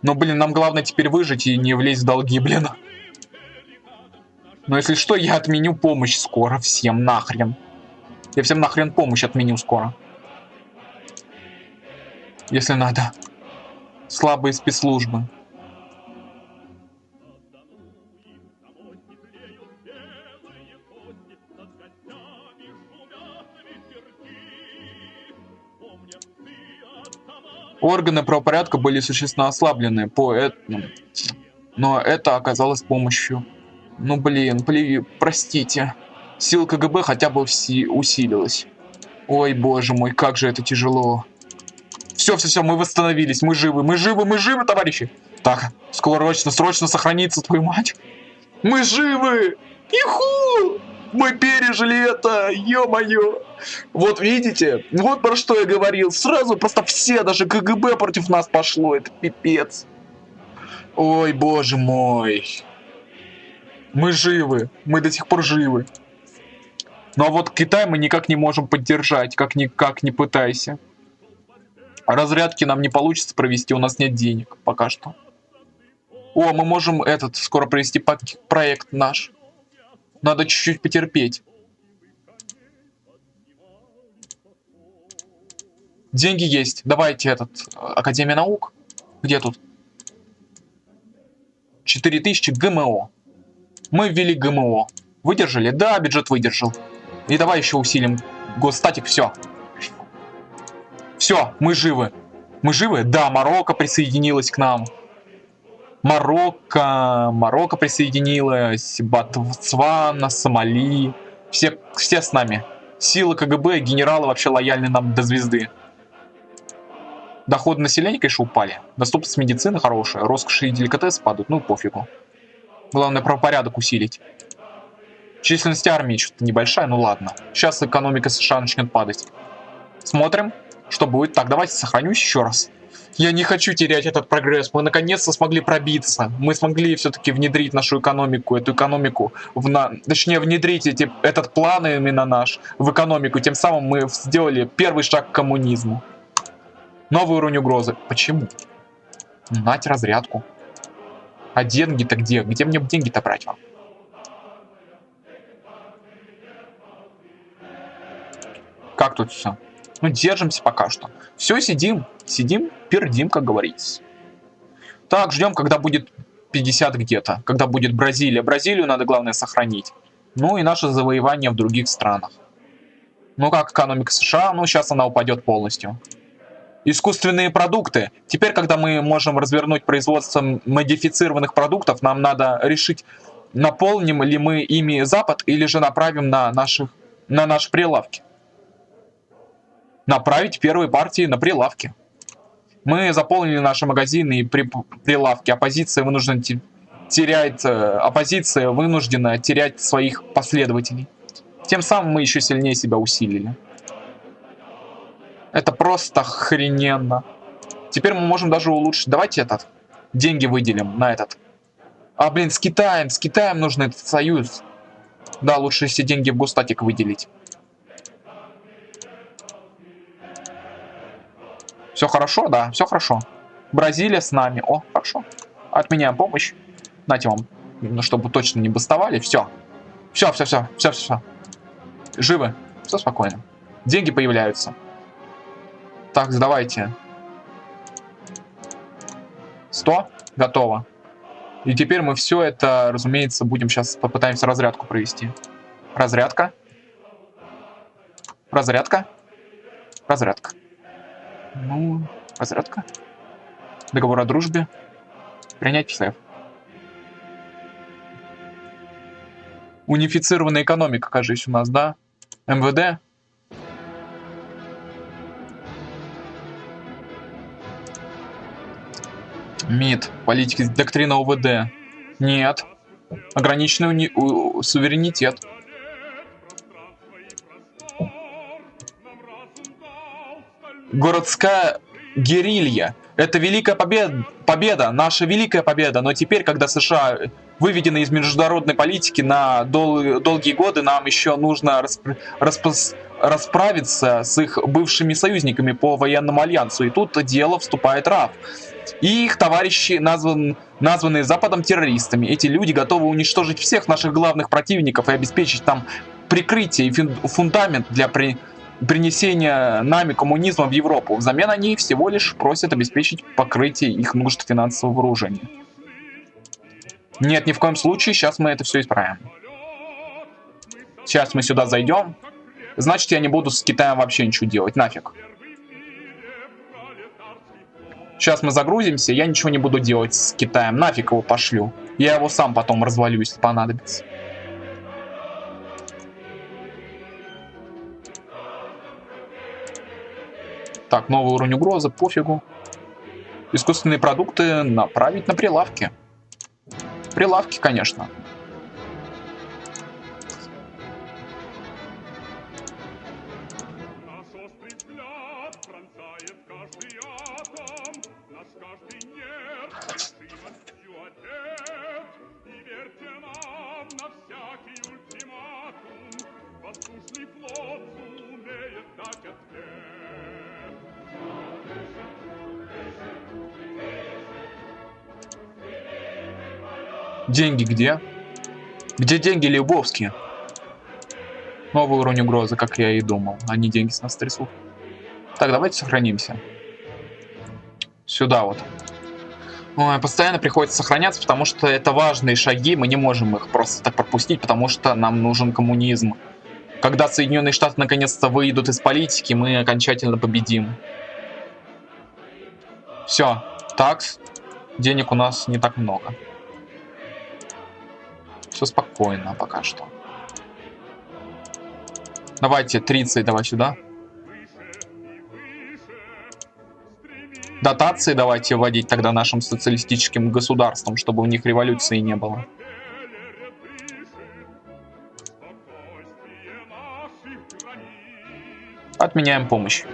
Но, блин, нам главное теперь выжить и не влезть в долги, блин. Но если что, я отменю помощь скоро всем нахрен. Я всем нахрен помощь отменю скоро. Если надо. Слабые спецслужбы. Органы правопорядка были существенно ослаблены, но это оказалось помощью. Ну блин, простите. Сила КГБ хотя бы усилилась. Ой, боже мой, как же это тяжело. Все, мы восстановились, мы живы, товарищи. Так, срочно сохраниться, твою мать. Мы живы! Иху! Мы пережили это, ё-моё. Вот видите, вот про что я говорил. Сразу просто все, даже КГБ против нас пошло, это пипец. Ой, боже мой. Мы живы, мы до сих пор живы. Но вот Китай мы никак не можем поддержать, как не пытайся. Разрядки нам не получится провести, у нас нет денег пока что. О, мы можем скоро провести проект наш. Надо чуть-чуть потерпеть. Деньги есть. Давайте Академия наук. Где тут? 4000 ГМО. Мы ввели ГМО. Выдержали? Да, бюджет выдержал. И давай еще усилим госстатик, все. Все, мы живы. Мы живы? Да, Марокко присоединилась к нам. Марокко присоединилась, Ботсвана, Сомали. Все с нами. Силы КГБ, генералы вообще лояльны нам до звезды. Доходы населения, конечно, упали. Доступность медицины хорошая. Роскоши и деликатес падают. Ну, пофигу. Главное, правопорядок усилить. Численность армии что-то небольшая, ну ладно. Сейчас экономика США начнет падать. Смотрим, что будет. Так, давайте сохранюсь еще раз. Я не хочу терять этот прогресс. Мы наконец-то смогли пробиться. Мы смогли все-таки внедрить нашу экономику, точнее, внедрить этот план именно наш в экономику. Тем самым мы сделали первый шаг к коммунизму. Новый уровень угрозы. Почему? Нать разрядку. А деньги-то где? Где мне деньги-то брать вам? Как тут все? Ну, держимся пока что. Все, сидим, пердим, как говорится. Так, ждем, когда будет 50 где-то. Когда будет Бразилия. Бразилию надо, главное, сохранить. Ну и наше завоевание в других странах. Ну, как экономика США? Ну, сейчас она упадет полностью. Искусственные продукты. Теперь, когда мы можем развернуть производство модифицированных продуктов, нам надо решить, наполним ли мы ими Запад или же направим на наши прилавки. Направить первые партии на прилавки. Мы заполнили наши магазины и прилавки. Оппозиция вынуждена терять своих последователей. Тем самым мы еще сильнее себя усилили. Это просто охрененно. Теперь мы можем даже улучшить. Давайте деньги выделим на этот. А, блин, с Китаем нужен этот союз. Да, лучше все деньги в госстатик выделить. Все хорошо, да, все хорошо. Бразилия с нами. О, хорошо. Отменяем помощь. Знаете вам, чтобы точно не бастовали. Все. Все. Живы. Все спокойно. Деньги появляются. Так, сдавайте. 100. Готово. И теперь мы все это, разумеется, будем сейчас попытаемся разрядку провести. Разрядка. Ну, разрядка. Договор о дружбе. Принять в сейф. Унифицированная экономика, кажется, у нас, да? МВД. МИД. Политика, доктрина ОВД. Нет. Ограниченный суверенитет. Городская герилья. Это великая победа, наша великая победа. Но теперь, когда США выведены из международной политики на долгие годы, нам еще нужно расправиться с их бывшими союзниками по военному альянсу. И тут дело вступает РАФ. И их товарищи, названные Западом террористами. Эти люди готовы уничтожить всех наших главных противников и обеспечить там прикрытие и фундамент для принесения нами коммунизма в Европу. Взамен они всего лишь просят обеспечить покрытие их нужд финансового вооружения. Нет, ни в коем случае, сейчас мы это все исправим. Сейчас мы сюда зайдем. Значит, я не буду с Китаем вообще ничего делать, нафиг. Сейчас мы загрузимся, я ничего не буду делать с Китаем, нафиг его пошлю. Я его сам потом развалю, если понадобится. Так, новый уровень угрозы, пофигу. Искусственные продукты направить на прилавки. Прилавки, конечно. Деньги где? Где деньги Лебовские? Новый уровень угрозы, как я и думал. Они деньги с нас трясут. Так, давайте сохранимся. Сюда вот. Ой, постоянно приходится сохраняться, потому что это важные шаги, мы не можем их просто так пропустить, потому что нам нужен коммунизм. Когда Соединенные Штаты наконец-то выйдут из политики, мы окончательно победим. Все, такс, денег у нас не так много. Все спокойно пока что. Давайте 30 давай сюда. Дотации давайте вводить тогда нашим социалистическим государствам, чтобы у них революции не было. Отменяем помощь.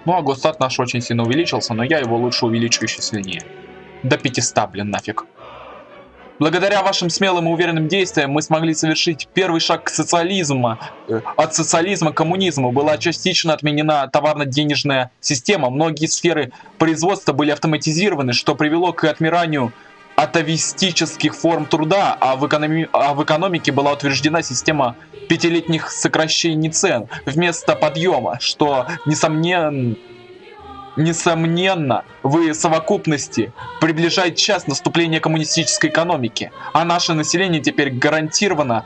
Ну а госстат наш очень сильно увеличился, но я его лучше увеличу еще сильнее. До 500, блин, нафиг. Благодаря вашим смелым и уверенным действиям мы смогли совершить первый шаг к социализму. От социализма к коммунизму была частично отменена товарно-денежная система. Многие сферы производства были автоматизированы, что привело к отмиранию атовистических форм труда, а в экономике была утверждена система пятилетних сокращений цен вместо подъема, что, несомненно, в совокупности приближает час наступления коммунистической экономики, а наше население теперь гарантированно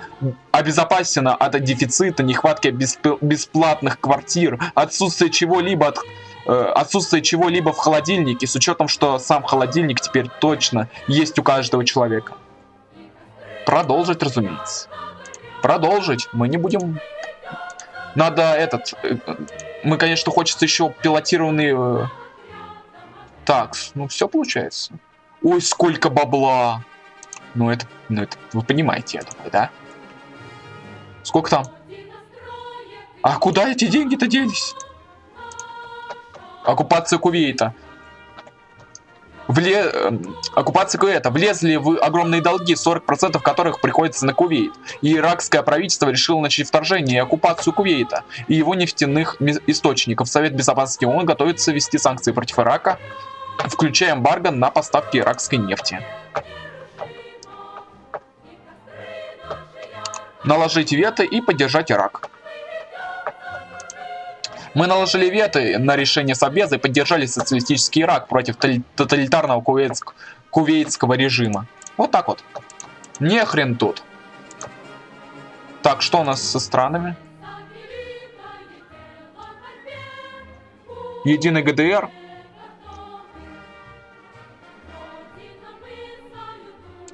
обезопасено от дефицита, нехватки бесплатных квартир, отсутствия чего-либо в холодильнике, с учетом, что сам холодильник теперь точно есть у каждого человека. Продолжить, разумеется. Продолжить. Мы не будем... Надо мы, конечно, хочется еще пилотированный... такс. Ну, все получается. Ой, сколько бабла. Ну, это вы понимаете, я думаю, да? Сколько там? А куда эти деньги-то делись? Оккупация Кувейта. Оккупация Кувейта. Влезли в огромные долги, 40% которых приходится на Кувейт. И иракское правительство решило начать вторжение и оккупацию Кувейта и его нефтяных источников. Совет Безопасности ООН готовится ввести санкции против Ирака, включая эмбарго на поставки иракской нефти. Наложить вето и поддержать Ирак. Мы наложили вето на решение Совбеза и поддержали социалистический Ирак против тоталитарного кувейтского режима. Вот так вот. Не хрен тут. Так, что у нас со странами? Единый ГДР.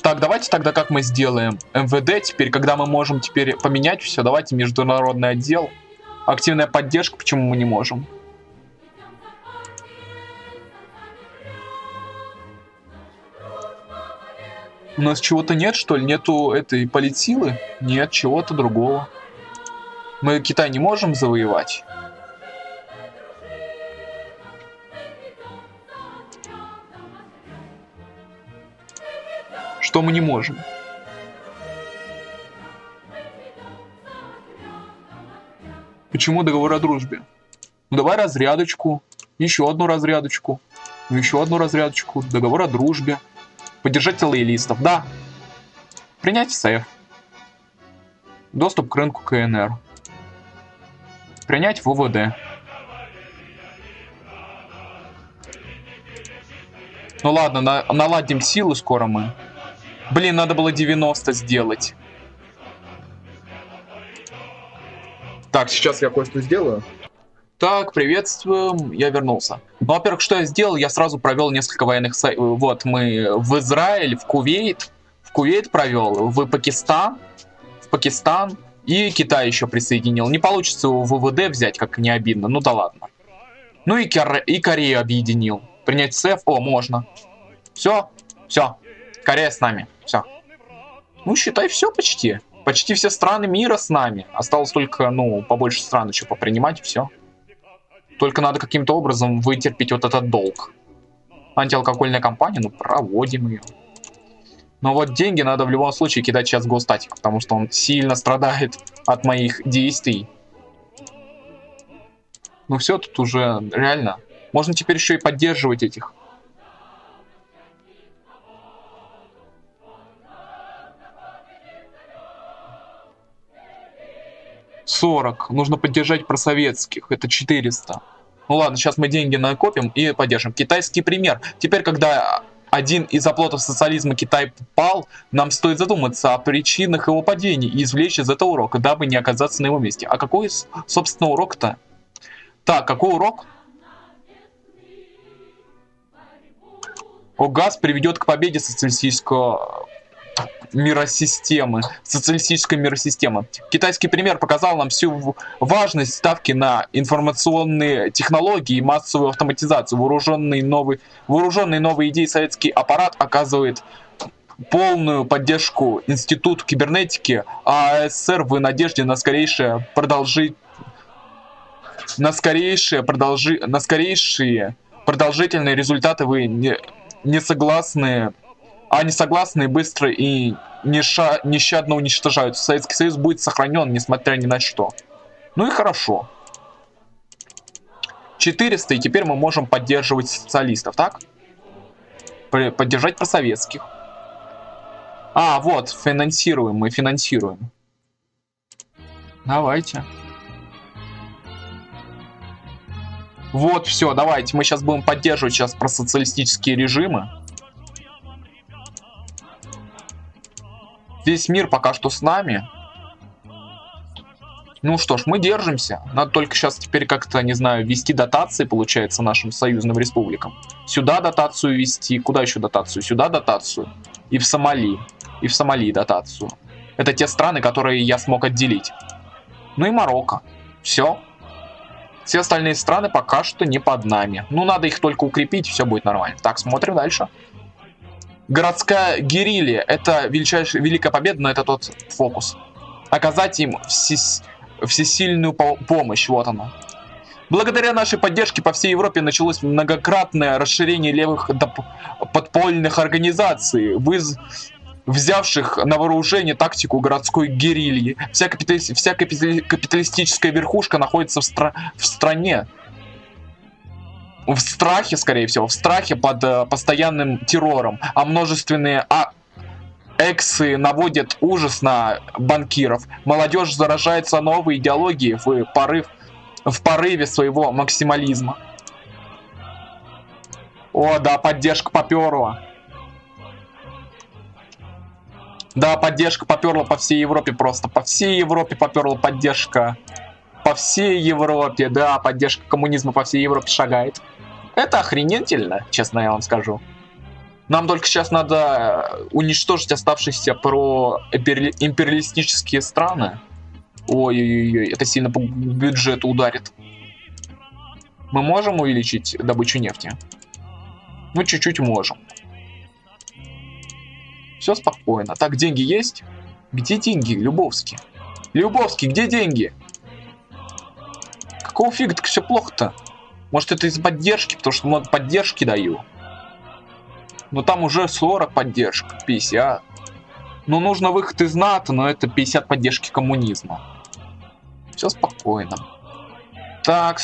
Так, давайте тогда как мы сделаем? МВД теперь, когда мы можем теперь поменять все, давайте международный отдел. Активная поддержка, почему мы не можем? У нас чего-то нет, что ли? Нету этой политсилы? Нет, чего-то другого. Мы Китай не можем завоевать? Что мы не можем? Почему договор о дружбе? Ну давай разрядочку, еще одну разрядочку, еще одну разрядочку, договор о дружбе. Поддержать лоялистов, да. Принять СЭФ. Доступ к рынку КНР. Принять ВВД. Ну ладно, наладим силы скоро мы. Блин, надо было 90 сделать. Так, сейчас я кое-что сделаю. Так, приветствуем, я вернулся. Ну, во-первых, что я сделал? Я сразу провел несколько военных... Вот, мы в Израиль, в Кувейт провел, в Пакистан и Китай еще присоединил. Не получится его ВВД взять, как не обидно, ну да ладно. Ну и Корею объединил. Принять СЭФ, можно. Все, Корея с нами, все. Ну, считай, все почти. Почти все страны мира с нами. Осталось только, побольше стран еще попринимать, и все. Только надо каким-то образом вытерпеть вот этот долг. Антиалкогольная кампания, проводим ее. Но вот деньги надо в любом случае кидать сейчас в Госстатик, потому что он сильно страдает от моих действий. Ну все, тут уже реально. Можно теперь еще и поддерживать этих. $40. Нужно поддержать просоветских. Это 400. Ну ладно, сейчас мы деньги накопим и поддержим. Китайский пример. Теперь, когда один из оплотов социализма Китай пал, нам стоит задуматься о причинах его падения и извлечь из этого урока, дабы не оказаться на его месте. А какой, собственно, урок-то? Так, какой урок? О, газ приведет к победе социалистического миросистемы, социалистической миросистемы. Китайский пример показал нам всю важность ставки на информационные технологии и массовую автоматизацию. Вооруженный новой идеей советский аппарат оказывает полную поддержку Институту кибернетики, а АССР в надежде на скорейшие продолжительные результаты. Вы не согласны, а несогласные быстро и нещадно уничтожаются. Советский Союз будет сохранен, несмотря ни на что. Ну и хорошо. 400, и теперь мы можем поддерживать социалистов, так? Поддержать просоветских. А, вот, мы финансируем. Давайте. Вот, все, давайте, мы сейчас будем поддерживать сейчас просоциалистические режимы. Весь мир пока что с нами. Ну что ж, мы держимся. Надо только сейчас теперь как-то, не знаю, ввести дотации, получается, нашим союзным республикам. Сюда дотацию ввести. Куда еще дотацию? Сюда дотацию. И в Сомали. И в Сомали дотацию. Это те страны, которые я смог отделить. Ну и Марокко. Все. Все остальные страны пока что не под нами. Ну, надо их только укрепить, все будет нормально. Так, смотрим дальше. Городская герилья. Это великая победа, но это тот фокус. Оказать им всесильную помощь. Вот она. Благодаря нашей поддержке по всей Европе началось многократное расширение левых подпольных организаций, взявших на вооружение тактику городской герильи. Вся капиталистическая верхушка находится в стране. В страхе, скорее всего, в страхе под постоянным террором. А множественные эксы наводят ужас на банкиров. Молодежь заражается новой идеологией в порыве своего максимализма. О, да, поддержка поперла. Да, поддержка поперла по всей Европе просто. По всей Европе поперла поддержка. По всей Европе, да, поддержка коммунизма по всей Европе шагает. Это охренительно, честно я вам скажу. Нам только сейчас надо уничтожить оставшиеся проимпериалистические страны. Ой-ой-ой, это сильно по бюджету ударит. Мы можем увеличить добычу нефти? Ну, чуть-чуть можем. Все спокойно. Так, деньги есть? Где деньги, Любовский? Любовский, где деньги? Какого фига так все плохо-то? Может, это из поддержки, потому что много поддержки даю. Но там уже 40 поддержек, 50. Ну, нужно выход из НАТО, но это 50 поддержки коммунизма. Все спокойно. Так,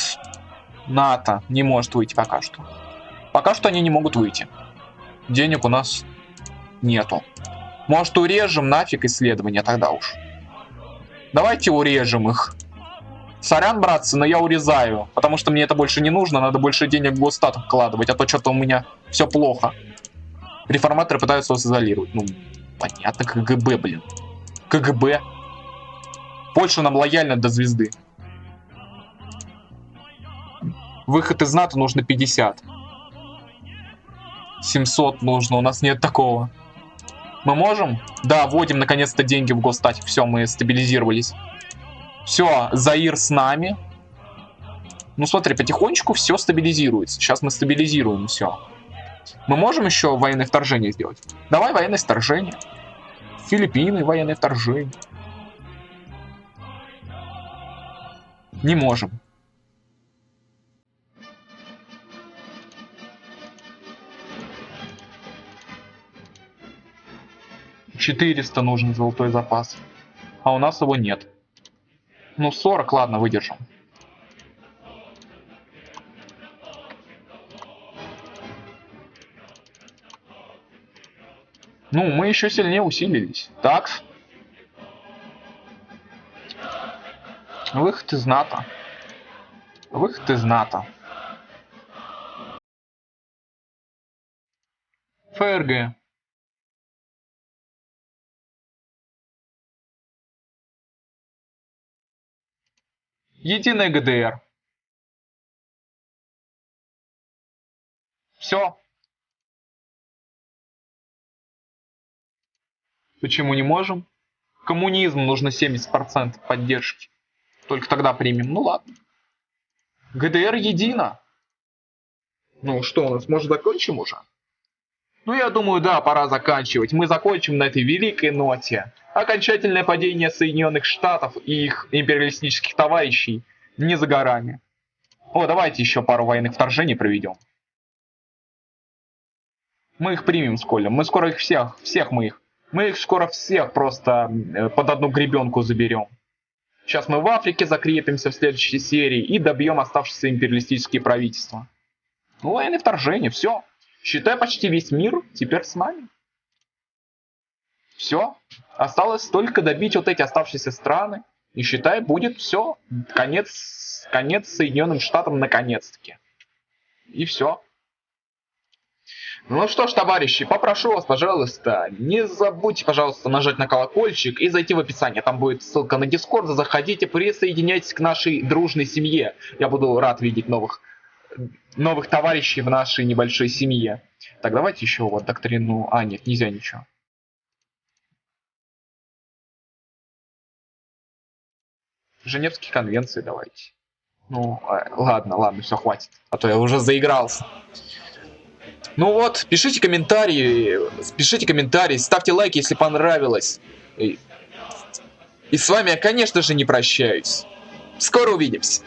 НАТО не может выйти пока что. Пока что они не могут выйти. Денег у нас нету. Может, урежем нафиг исследования тогда уж. Давайте урежем их. Сорян, братцы, но я урезаю. Потому что мне это больше не нужно. Надо больше денег в Госстат вкладывать. А то что-то у меня все плохо. Реформаторы пытаются вас изолировать. Ну, понятно, КГБ, блин. КГБ. Польша нам лояльна до звезды. Выход из НАТО нужно 50. 700 нужно, у нас нет такого. Мы можем? Да, вводим наконец-то деньги в Госстате. Все, мы стабилизировались. Все, Заир с нами. Ну смотри, потихонечку все стабилизируется. Сейчас мы стабилизируем все. Мы можем еще военное вторжение сделать? Давай военное вторжение. Филиппины, военное вторжение. Не можем. $400 нужен золотой запас. А у нас его нет. Ну 40, ладно, выдержим. Ну, мы еще сильнее усилились. Так. Выход из НАТО. Выход из НАТО. ФРГ. Единая ГДР. Все. Почему не можем? Коммунизм нужно 70% поддержки. Только тогда примем. Ну ладно. ГДР едина. Ну что, у нас, может, закончим уже? Ну, я думаю, да, пора заканчивать. Мы закончим на этой великой ноте. Окончательное падение Соединенных Штатов и их империалистических товарищей не за горами. О, давайте еще пару военных вторжений проведем. Мы их примем с Колем. Мы скоро их всех мы их скоро всех просто под одну гребенку заберем. Сейчас мы в Африке закрепимся в следующей серии и добьем оставшиеся империалистические правительства. Ну, военное вторжение, все. Считай, почти весь мир теперь с нами. Все. Осталось только добить вот эти оставшиеся страны. И считай, будет все. Конец Соединенным Штатам наконец-таки. И все. Ну что ж, товарищи, попрошу вас, пожалуйста, не забудьте, пожалуйста, нажать на колокольчик и зайти в описание. Там будет ссылка на Discord. Заходите, присоединяйтесь к нашей дружной семье. Я буду рад видеть новых товарищей в нашей небольшой семье. Так, давайте еще вот доктрину... А, нет, нельзя ничего. Женевские конвенции давайте. Ну, ладно, все, хватит. А то я уже заигрался. Ну вот, пишите комментарии, ставьте лайки, если понравилось. И с вами я, конечно же, не прощаюсь. Скоро увидимся.